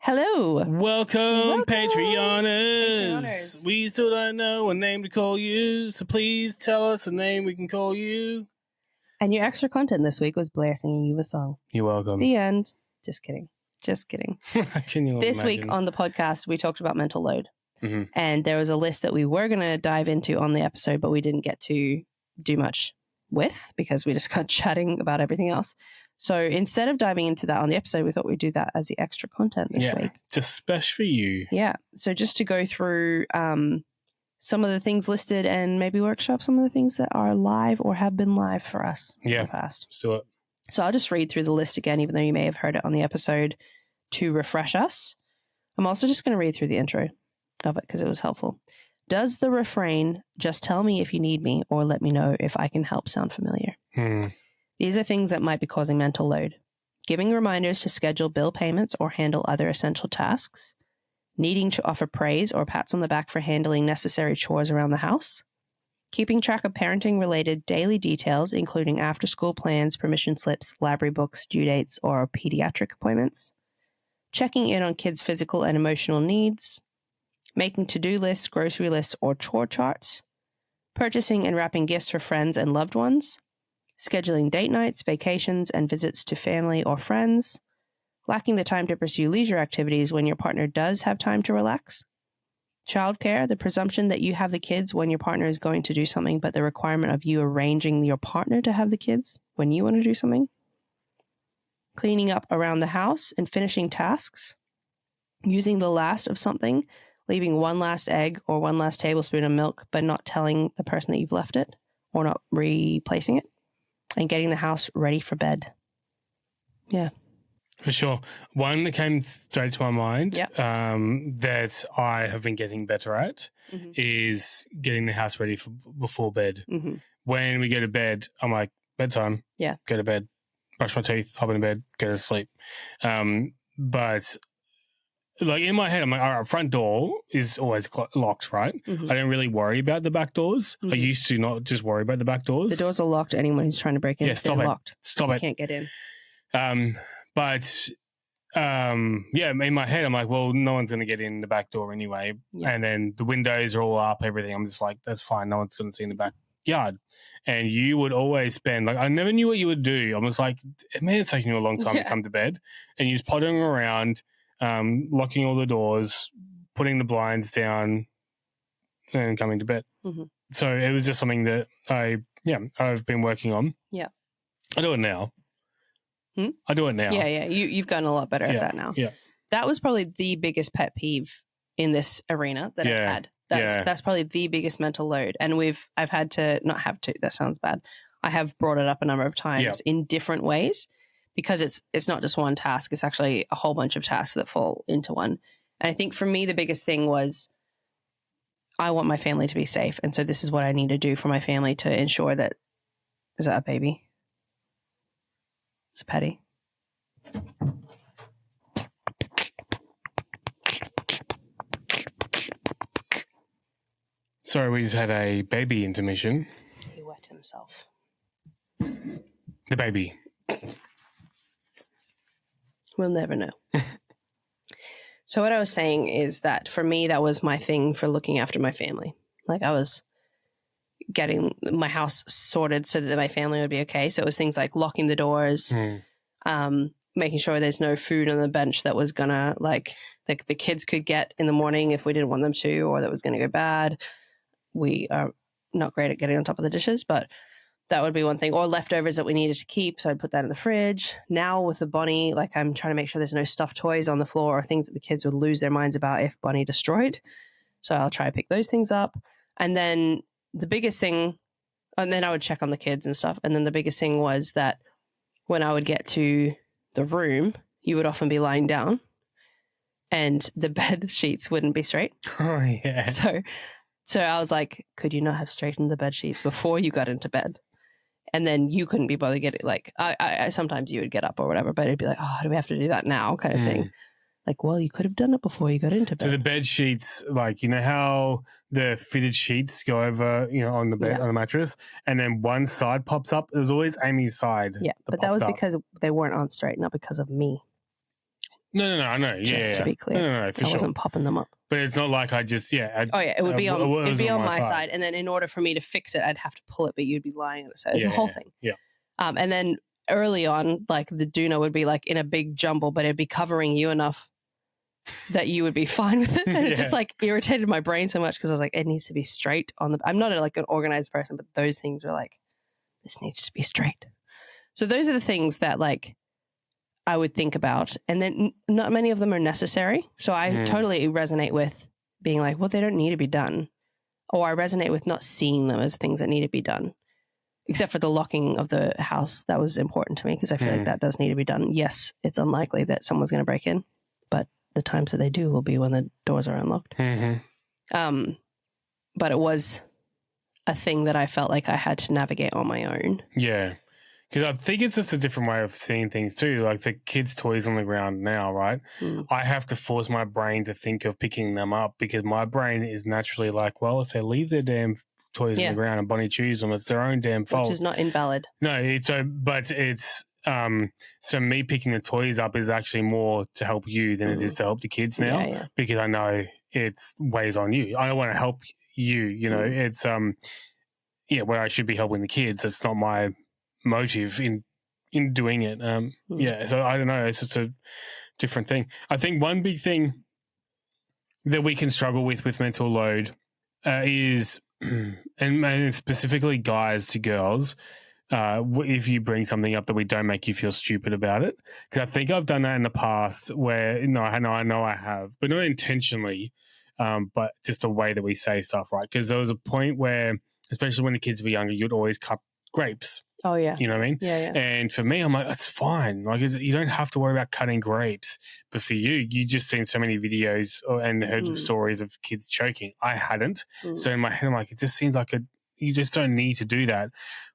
Hello. Welcome, Patreoners. Patreoners. We still don't know a name to call you, so please tell us a name we can call you. And your extra content this week was Blair singing you a song. You're welcome. The end. Just kidding. Can you This imagine? week on the podcast, we talked about mental load. Mm-hmm. And there was a list that we were going to dive into on the episode, but we didn't get to do much with because we just got chatting about everything else. So instead of diving into that on the episode, we thought we'd do that as the extra content this week. Just special for you. Yeah. So just to go through some of the things listed and maybe workshop some of the things that are live or have been live for us in the past. Let's do it. So I'll just read through the list again, even though you may have heard it on the episode, to refresh us. I'm also just going to read through the intro of it because it was helpful. Does the refrain, just tell me if you need me or let me know if I can help, sound familiar? These are things that might be causing mental load. Giving reminders to schedule bill payments or handle other essential tasks. Needing to offer praise or pats on the back for handling necessary chores around the house. Keeping track of parenting-related daily details, including after-school plans, permission slips, library books, due dates, or pediatric appointments. Checking in on kids' physical and emotional needs. Making to-do lists, grocery lists, or chore charts. Purchasing and wrapping gifts for friends and loved ones. Scheduling date nights, vacations, and visits to family or friends. Lacking the time to pursue leisure activities when your partner does have time to relax. Childcare, the presumption that you have the kids when your partner is going to do something, but the requirement of you arranging your partner to have the kids when you want to do something. Cleaning up around the house and finishing tasks. Using the last of something, leaving one last egg or one last tablespoon of milk, but not telling the person that you've left it or not replacing it. And getting the house ready for bed. Yeah. For sure. One that came straight to my mind that I have been getting better at is getting the house ready for before bed. Mm-hmm. When we go to bed, I'm like, bedtime. Yeah. Go to bed. Brush my teeth, hop in bed, go to sleep. But like in my head, I'm like, all right, front door is always locked, right? Mm-hmm. I don't really worry about the back doors. I used to not just worry about the back doors. The doors are locked. Anyone who's trying to break in, yeah, stop they're it. locked. Stop you it. Can't get in. In my head, I'm like, well, no one's going to get in the back door anyway. Yeah. And then the windows are all up, everything. I'm just like, that's fine. No one's going to see in the backyard. And you would always spend, like, I never knew what you would do. I was like, man, it's taking you a long time to come to bed. And you're just pottering around, locking all the doors, putting the blinds down, and coming to bed. Mm-hmm. So it was just something that I've been working on. Yeah. I do it now. I do it now. Yeah. You've gotten a lot better at that now. Yeah. That was probably the biggest pet peeve in this arena that I've had. That's probably the biggest mental load. And I've had to, not have to, that sounds bad. I have brought it up a number of times in different ways because it's not just one task. It's actually a whole bunch of tasks that fall into one. And I think for me, the biggest thing was I want my family to be safe. And so this is what I need to do for my family to ensure that, is that a baby? It's a petty. Sorry, we just had a baby intermission. He wet himself. The baby. We'll never know. So what I was saying is that for me, that was my thing for looking after my family. Like I was getting my house sorted so that my family would be okay. So it was things like locking the doors, making sure there's no food on the bench that was gonna like the kids could get in the morning if we didn't want them to, or that was gonna go bad. We are not great at getting on top of the dishes, but that would be one thing. Or leftovers that we needed to keep, so I'd put that in the fridge. Now with the Bonnie, like I'm trying to make sure there's no stuffed toys on the floor or things that the kids would lose their minds about if Bonnie destroyed. So I'll try to pick those things up. And then the biggest thing, and then I would check on the kids and stuff. And then the biggest thing was that when I would get to the room, you would often be lying down and the bed sheets wouldn't be straight. Oh, yeah. So I was like, could you not have straightened the bed sheets before you got into bed? And then you couldn't be bothered getting, like, I sometimes you would get up or whatever, but it'd be like, oh, do we have to do that now kind of thing. Like, well, you could have done it before you got into bed. So the bed sheets, like, you know how the fitted sheets go over, you know, on the bed, on the mattress, and then one side pops up? There's always Amy's side. Yeah, but that was because they weren't on straight, not because of me. No, I know. Just to be clear. No, for I sure. wasn't popping them up. But it's not like I just, it would be on, it'd be on my side. And then in order for me to fix it, I'd have to pull it, but you'd be lying on it. So it's a whole thing. Yeah. And then early on, like the doona would be like in a big jumble, but it'd be covering you enough that you would be fine with it. And it just like irritated my brain so much because I was like, it needs to be straight on the, I'm not like an organized person, but those things are like, this needs to be straight. So those are the things that like I would think about. And then not many of them are necessary. So I totally resonate with being like, well, they don't need to be done. Or I resonate with not seeing them as things that need to be done. Except for the locking of the house. That was important to me because I feel like that does need to be done. Yes, it's unlikely that someone's going to break in, but the times that they do will be when the doors are unlocked. But it was a thing that I felt like I had to navigate on my own. Yeah. Because I think it's just a different way of seeing things too. Like the kids' toys on the ground now, right? I have to force my brain to think of picking them up because my brain is naturally like, well, if they leave their damn toys on the ground and Bonnie chews them, it's their own damn fault. Which is not invalid. No, so me picking the toys up is actually more to help you than it is to help the kids now because I know it's weighs on you. I don't want to help you, you know. It's where I should be helping the kids. It's not my motive in doing it. So I don't know. It's just a different thing. I think one big thing that we can struggle with mental load is, and specifically guys to girls, if you bring something up that we don't make you feel stupid about it. Because I think I've done that in the past where, I know I have, but not intentionally, but just the way that we say stuff, right? Because there was a point where, especially when the kids were younger, you'd always cut grapes. Oh, yeah. You know what I mean? Yeah. And for me, I'm like, that's fine. Like, you don't have to worry about cutting grapes. But for you just seen so many videos and heard stories of kids choking. I hadn't. So in my head, I'm like, it just seems like you just don't need to do that.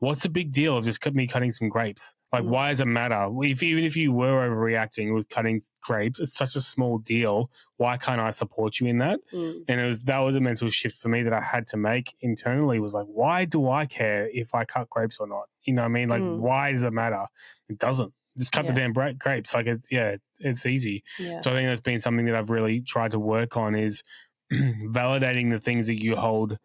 What's the big deal of just me cutting some grapes? Like, why does it matter? Even if you were overreacting with cutting grapes, it's such a small deal. Why can't I support you in that? And that was a mental shift for me that I had to make internally. Was like, why do I care if I cut grapes or not? You know what I mean? Like, why does it matter? It doesn't. Just cut the damn grapes. Like, it's easy. Yeah. So I think that's been something that I've really tried to work on is validating the things that you hold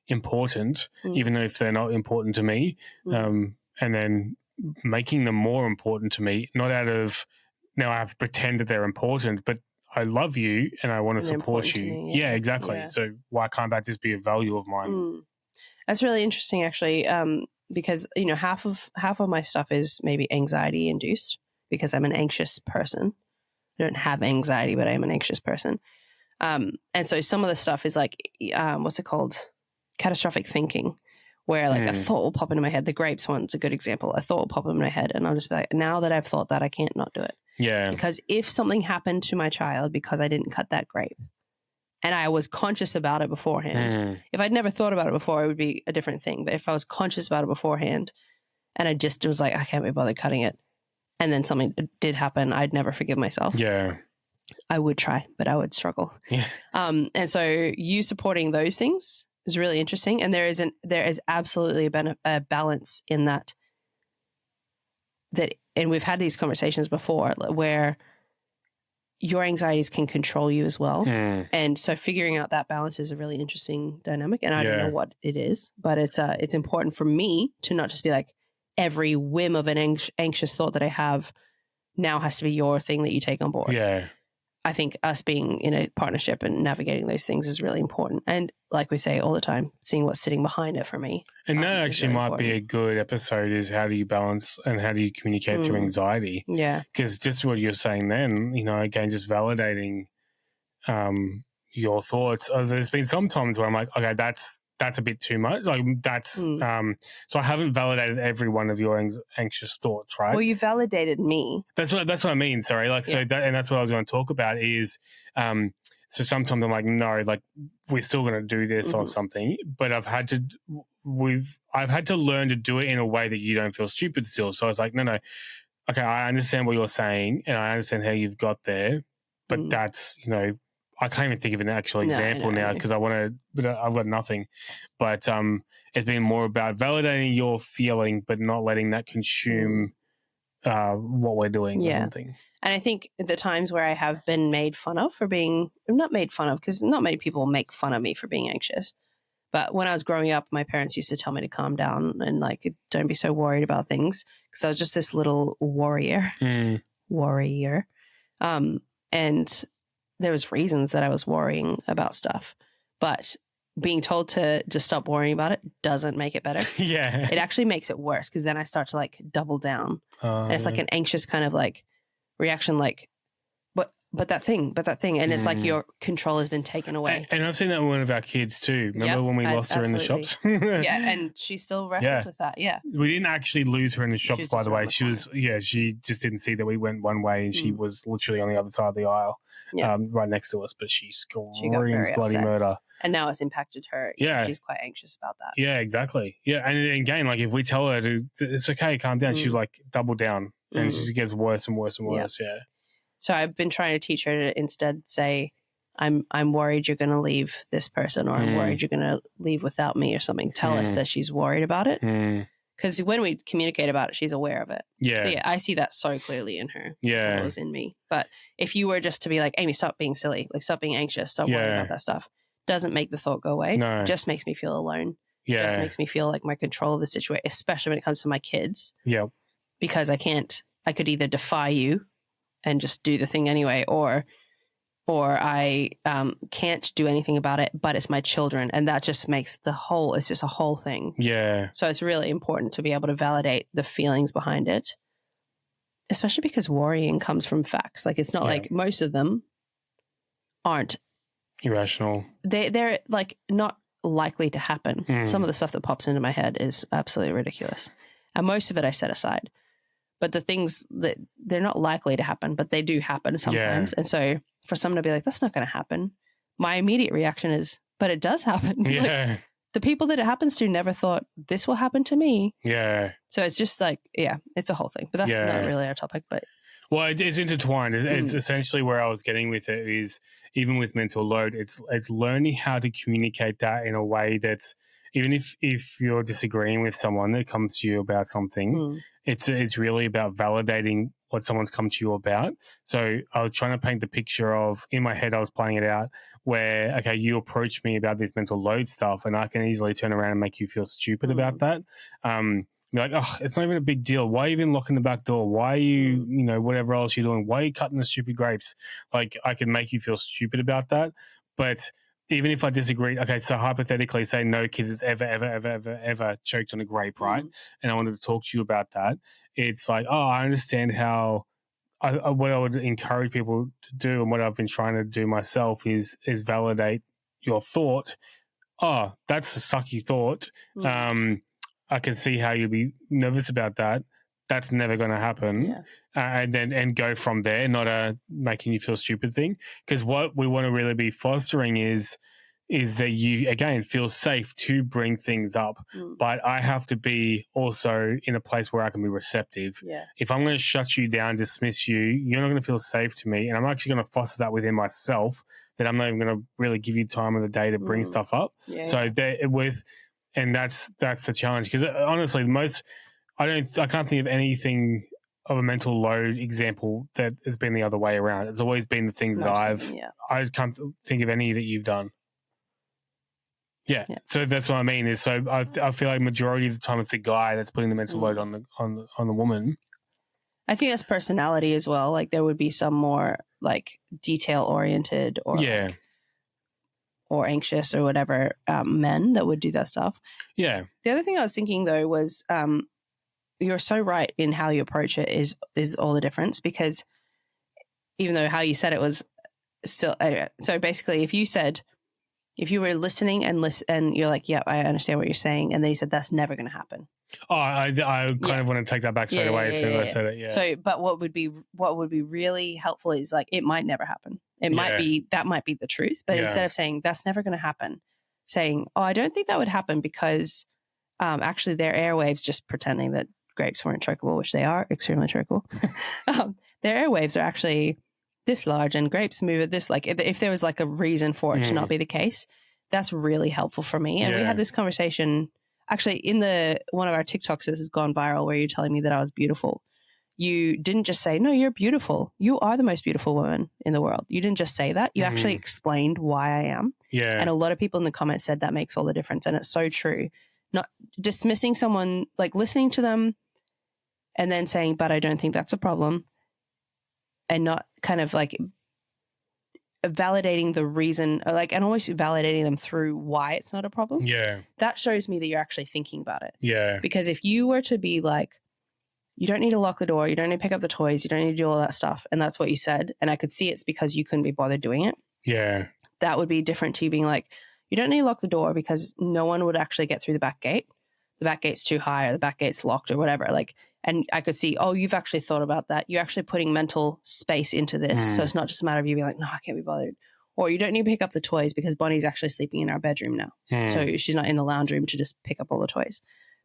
important, even if they're not important to me, and then making them more important to me, not out of now I have to pretend that they're important, but I love you and I want to support you. Me, yeah, exactly. Yeah. So why can't that just be a value of mine? That's really interesting, actually, because half of my stuff is maybe anxiety induced because I'm an anxious person. I don't have anxiety, but I am an anxious person, and so some of the stuff is like what's it called? Catastrophic thinking, where like a thought will pop into my head. The grapes one's a good example. A thought will pop into my head and I'll just be like, now that I've thought that, I can't not do it. Yeah. Because if something happened to my child because I didn't cut that grape and I was conscious about it beforehand, if I'd never thought about it before, it would be a different thing. But if I was conscious about it beforehand and I just was like, I can't be bothered cutting it, and then something did happen, I'd never forgive myself. Yeah. I would try, but I would struggle. Yeah. And so you supporting those things is really interesting, and there is absolutely a balance in that. And we've had these conversations before where your anxieties can control you as well, and so figuring out that balance is a really interesting dynamic. And I don't know what it is, but it's important for me to not just be like every whim of an anxious thought that I have now has to be your thing that you take on board. Yeah. I think us being in a partnership and navigating those things is really important. And like we say all the time, seeing what's sitting behind it for me. And that actually might be a good episode is how do you balance and how do you communicate through anxiety? Yeah. Because just what you're saying then, again, just validating your thoughts. There's been some times where I'm like, okay, that's a bit too much. Like that's so I haven't validated every one of your anxious thoughts, right? Well, you validated me. That's what I mean. Sorry, so that's what I was going to talk about is so sometimes I'm like, no, like we're still going to do this or something, but I've had to learn to do it in a way that you don't feel stupid still. So I was like, no, okay, I understand what you're saying and I understand how you've got there, but that's I can't even think of an actual example now because but I've got nothing. But it's been more about validating your feeling, but not letting that consume what we're doing or something. And I think the times where I have been made fun of for being, not made fun of, because not many people make fun of me for being anxious. But when I was growing up, my parents used to tell me to calm down and like, don't be so worried about things. Because I was just this little warrior. And there was reasons that I was worrying about stuff. But being told to just stop worrying about it doesn't make it better. Yeah. It actually makes it worse because then I start to like double down. And it's like an anxious kind of like reaction, like, but that thing. And it's like your control has been taken away. And I've seen that with one of our kids too. Remember when we lost her in the shops? Yeah, and she still wrestles with that. Yeah. We didn't actually lose her in the shops, by the way. She just didn't see that we went one way and she was literally on the other side of the aisle, right next to us, but she screams bloody murder. And now it's impacted her. Yeah. She's quite anxious about that. Yeah, exactly. Yeah. And again, like if we tell her it's okay, calm down, she's like double down and she gets worse and worse and worse. Yeah. So I've been trying to teach her to instead say, I'm worried you're going to leave this person, or I'm worried you're going to leave without me or something. Tell us that she's worried about it. Because when we communicate about it, she's aware of it. Yeah. So I see that so clearly in her. Yeah. It was in me. But if you were just to be like, Amy, stop being silly, like stop being anxious, stop worrying about that stuff, doesn't make the thought go away. No. Just makes me feel alone. Yeah. Just makes me feel like my control of the situation, especially when it comes to my kids. Yeah. Because I could either defy you and just do the thing anyway, or I can't do anything about it, but it's my children. And that just makes it's just a whole thing. Yeah. So it's really important to be able to validate the feelings behind it, especially because worrying comes from facts. Like it's not like most of them aren't irrational. They're like not likely to happen. Some of the stuff that pops into my head is absolutely ridiculous. And most of it I set aside. But the things that they're not likely to happen, but they do happen sometimes. Yeah. And so for someone to be like, that's not going to happen, my immediate reaction is, but it does happen. Yeah. Like, the people that it happens to never thought this will happen to me. Yeah. So it's just like, it's a whole thing. But that's not really our topic. But well, it's intertwined. It's essentially where I was getting with it is even with mental load, it's learning how to communicate that in a way that's, even if you're disagreeing with someone that comes to you about something, it's really about validating what someone's come to you about. So I was trying to paint the picture of, in my head, I was playing it out where, okay, you approach me about this mental load stuff and I can easily turn around and make you feel stupid about that. Be like, oh, it's not even a big deal. Why are you even locking the back door? Why are you, whatever else you're doing? Why are you cutting the stupid grapes? Like, I can make you feel stupid about that. But even if I disagree, okay, so hypothetically, say no kid has ever choked on a grape, right? And I wanted to talk to you about that. It's like, oh, I understand how what I would encourage people to do, and what I've been trying to do myself is validate your thought. Oh, that's a sucky thought. I can see how you'd be nervous about that. That's never going to happen. Yeah. And go from there, not a making you feel stupid thing. Because what we want to really be fostering is that you, again, feel safe to bring things up. But I have to be also in a place where I can be receptive. Yeah. If I'm going to shut you down, dismiss you, you're not going to feel safe to me. And I'm actually going to foster that within myself, that I'm not even going to really give you time of the day to bring stuff up. Yeah, so that's the challenge. Because honestly, I can't think of anything of a mental load example that has been the other way around. It's always been the thing that I can't think of any that you've done. Yeah. So that's what I mean is, so I feel like majority of the time it's the guy that's putting the mental load on the woman. I think that's personality as well. Like there would be some more like detail oriented or or anxious or whatever men that would do that stuff. Yeah. The other thing I was thinking though was you're so right in how you approach it is all the difference, because even though how you said it was still anyway. So basically if you were listening and you're like, yeah, I understand what you're saying, and then you said that's never going to happen. Oh, I kind of want to take that back straight away as soon as I said it. Yeah. So, but what would be really helpful is like, it might never happen. It might be, that might be the truth, but instead of saying that's never going to happen, saying, oh, I don't think that would happen because actually their airwaves, just pretending that grapes weren't chokeable, which they are extremely chokeable. Their airwaves are actually this large and grapes move at this, like if there was like a reason for it to not be the case, that's really helpful for me. And we had this conversation actually in one of our TikToks that has gone viral where you're telling me that I was beautiful. you didn't just say, no, you're beautiful. You are the most beautiful woman in the world. You didn't just say that. You actually explained why I am. Yeah. And a lot of people in the comments said that makes all the difference. And it's so true. Not dismissing someone, like listening to them and then saying, but I don't think that's a problem. And not kind of like validating the reason, or like, and almost validating them through why it's not a problem. Yeah. That shows me that you're actually thinking about it. Yeah. Because if you were to be like, you don't need to lock the door, you don't need to pick up the toys, you don't need to do all that stuff, and that's what you said, and I could see it's because you couldn't be bothered doing it. Yeah. That would be different to you being like, you don't need to lock the door because no one would actually get through the back gate. The back gate's too high or the back gate's locked or whatever. Like, and I could see, oh, you've actually thought about that. You're actually putting mental space into this. So it's not just a matter of you being like, no, I can't be bothered. Or you don't need to pick up the toys because Bonnie's actually sleeping in our bedroom now. So she's not in the lounge room to just pick up all the toys.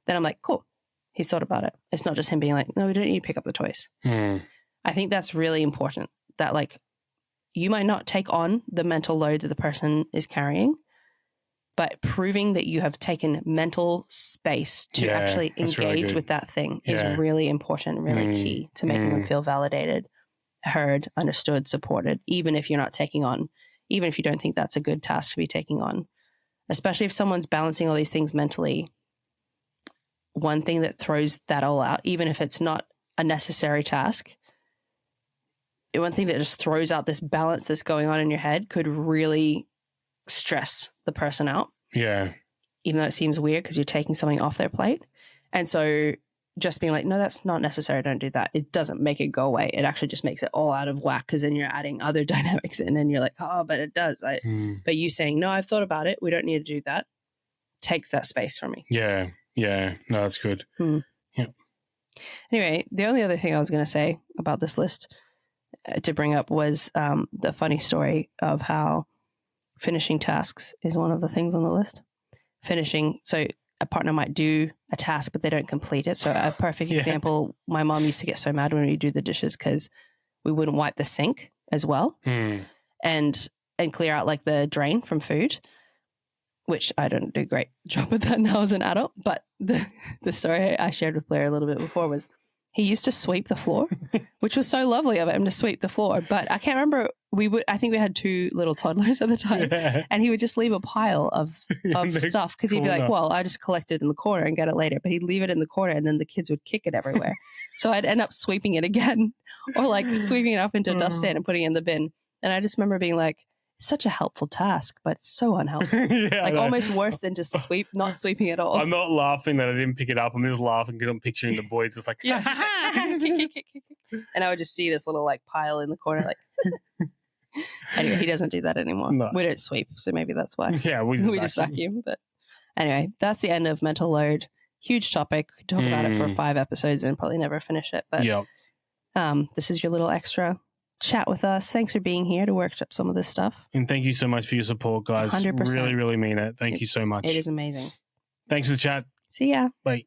Then I'm like, cool. He's thought about it. It's not just him being like, no, we don't need to pick up the toys. I think that's really important, that like you might not take on the mental load that the person is carrying, but proving that you have taken mental space to actually engage with that thing is really important, really key to making them feel validated, heard, understood, supported, even if you're not taking on, even if you don't think that's a good task to be taking on, especially if someone's balancing all these things mentally. One thing that throws that all out, even if it's not a necessary task, one thing that just throws out this balance that's going on in your head could really stress the person out. Yeah. Even though it seems weird because you're taking something off their plate. And so just being like, no, that's not necessary. Don't do that. It doesn't make it go away. It actually just makes it all out of whack because then you're adding other dynamics in and you're like, oh, but it does. But you saying, no, I've thought about it. We don't need to do that. Takes that space from me. Yeah. Yeah. No, that's good. Yeah. Anyway, the only other thing I was going to say about this list to bring up was the funny story of how finishing tasks is one of the things on the list. Finishing, so a partner might do a task, but they don't complete it. So a perfect example, my mom used to get so mad when we do the dishes because we wouldn't wipe the sink as well and clear out like the drain from food, which I don't do a great job with that now as an adult. But the story I shared with Blair a little bit before was he used to sweep the floor, which was so lovely of him to sweep the floor. But I can't remember, I think we had 2 little toddlers at the time, and he would just leave a pile of stuff because he'd be like, well, I just collect it in the corner and get it later. But he'd leave it in the corner and then the kids would kick it everywhere. So I'd end up sweeping it again or like sweeping it up into a dustbin and putting it in the bin. And I just remember being like, such a helpful task, but it's so unhelpful. Like almost worse than just not sweeping at all. I'm not laughing that I didn't pick it up. I'm just laughing because I'm picturing the boys just like, and I would just see this little like pile in the corner, like. Anyway, he doesn't do that anymore. No. We don't sweep, so maybe that's why. Yeah, we just vacuum. But anyway, that's the end of mental load. Huge topic. We could talk about it for 5 episodes and probably never finish it. But this is your little extra chat with us. Thanks for being here to workshop some of this stuff. And thank you so much for your support, guys. 100%. Really, really mean it. Thank you so much. It is amazing. Thanks for the chat. See ya. Bye.